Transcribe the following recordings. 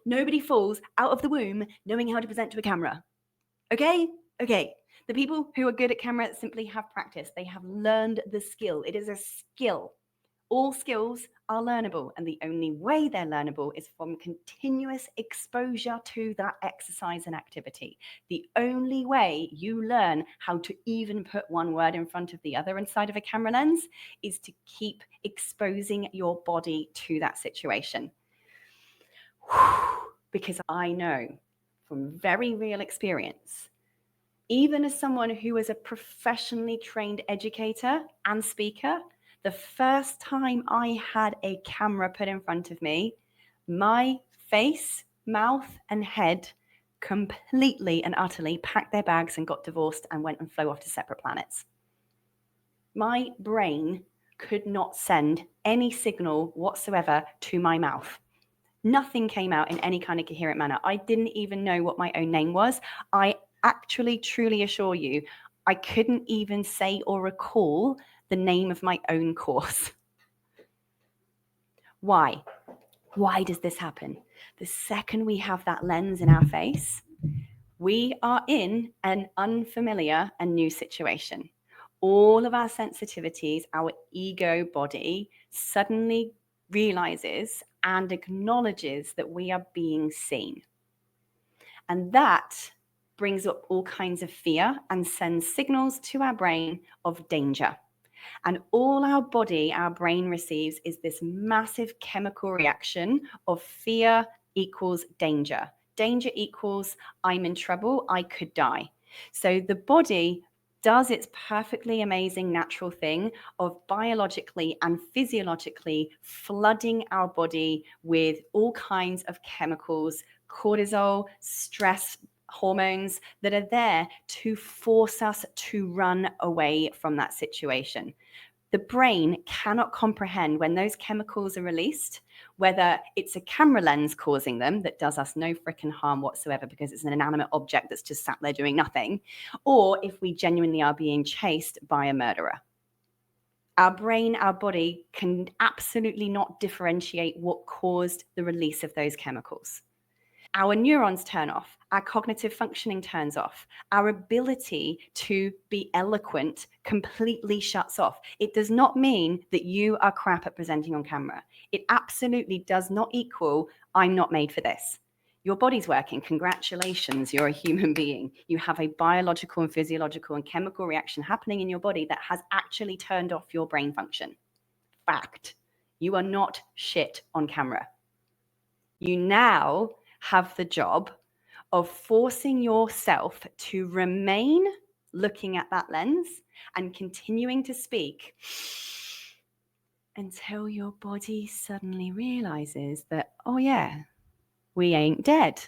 Nobody falls out of the womb knowing how to present to a camera. Okay? Okay. The people who are good at camera simply have practice. They have learned the skill. It is a skill. All skills are learnable, and the only way they're learnable is from continuous exposure to that exercise and activity. The only way you learn how to even put one word in front of the other inside of a camera lens is to keep exposing your body to that situation. Because I know from very real experience, even as someone who is a professionally trained educator and speaker, the first time I had a camera put in front of me, my face, mouth, and head completely and utterly packed their bags and got divorced and went and flew off to separate planets. My brain could not send any signal whatsoever to my mouth. Nothing came out in any kind of coherent manner. I didn't even know what my own name was. I actually, truly assure you, I couldn't even say or recall the name of my own course. Why? Why does this happen? The second we have that lens in our face, we are in an unfamiliar and new situation. All of our sensitivities, our ego body suddenly realizes and acknowledges that we are being seen. And that brings up all kinds of fear and sends signals to our brain of danger. And all our body, our brain receives is this massive chemical reaction of fear equals danger. Danger equals I'm in trouble, I could die. So the body does its perfectly amazing natural thing of biologically and physiologically flooding our body with all kinds of chemicals, cortisol, stress hormones that are there to force us to run away from that situation. The brain cannot comprehend when those chemicals are released, whether it's a camera lens causing them that does us no freaking harm whatsoever because it's an inanimate object that's just sat there doing nothing, or if we genuinely are being chased by a murderer. Our brain, our body can absolutely not differentiate what caused the release of those chemicals. Our neurons turn off, our cognitive functioning turns off, our ability to be eloquent completely shuts off. It does not mean that you are crap at presenting on camera. It absolutely does not equal, I'm not made for this. Your body's working. Congratulations, you're a human being. You have a biological and physiological and chemical reaction happening in your body that has actually turned off your brain function. Fact. You are not shit on camera. You now have the job of forcing yourself to remain looking at that lens and continuing to speak until your body suddenly realizes that, oh yeah, we ain't dead.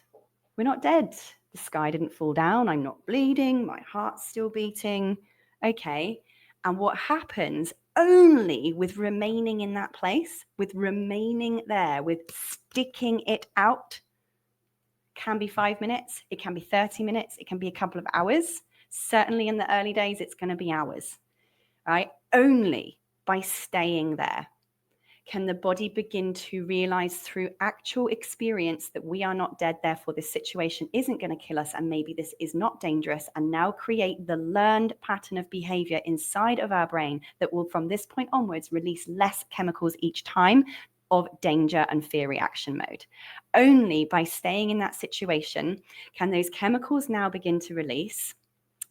We're not dead. The sky didn't fall down. I'm not bleeding. My heart's still beating. Okay. And what happens only with remaining in that place, with remaining there, with sticking it out, can be 5 minutes, it can be 30 minutes, it can be a couple of hours. Certainly in the early days, it's going to be hours, right? Only by staying there can the body begin to realize through actual experience that we are not dead, therefore this situation isn't going to kill us, and maybe this is not dangerous, and now create the learned pattern of behavior inside of our brain that will from this point onwards release less chemicals each time of danger and fear reaction mode. Only by staying in that situation can those chemicals now begin to release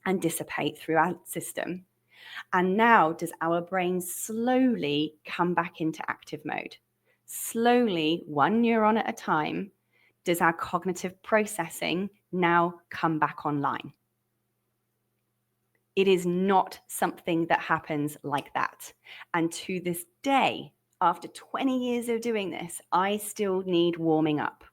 and dissipate through our system. And now does our brain slowly come back into active mode. Slowly, one neuron at a time, does our cognitive processing now come back online. It is not something that happens like that. And to this day, after 20 years of doing this, I still need warming up.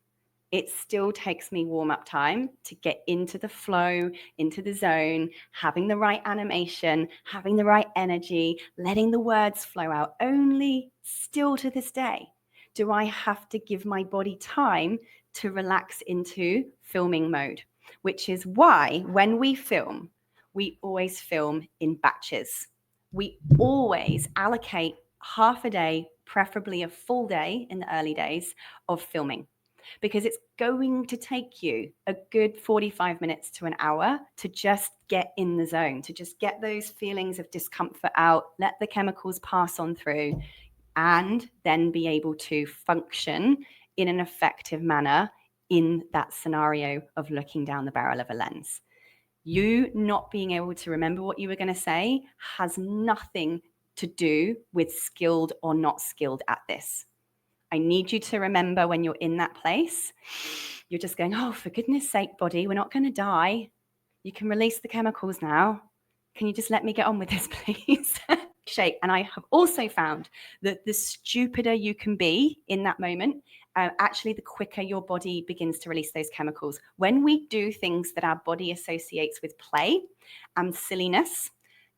It still takes me warm-up time to get into the flow, into the zone, having the right animation, having the right energy, letting the words flow out. Only still to this day do I have to give my body time to relax into filming mode, which is why when we film, we always film in batches. We always allocate half a day, preferably a full day in the early days of filming. because it's going to take you a good 45 minutes to an hour to just get in the zone, to just get those feelings of discomfort out, let the chemicals pass on through, and then be able to function in an effective manner in that scenario of looking down the barrel of a lens. You not being able to remember what you were going to say has nothing to do with skilled or not skilled at this. I need you to remember when you're in that place, you're just going, oh, for goodness sake, body, we're not going to die. You can release the chemicals now. Can you just let me get on with this, please? Shake. And I have also found that the stupider you can be in that moment, actually the quicker your body begins to release those chemicals. When we do things that our body associates with play and silliness,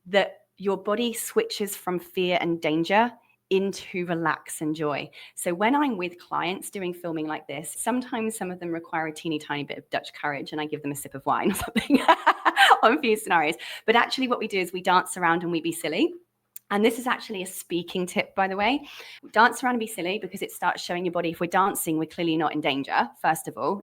that your body switches from fear and danger into relax and joy. So when I'm with clients doing filming like this, sometimes some of them require a teeny tiny bit of Dutch courage and I give them a sip of wine or something on a few scenarios. But actually what we do is we dance around and we be silly. And this is actually a speaking tip, by the way. Dance around and be silly because it starts showing your body if we're dancing, we're clearly not in danger, first of all.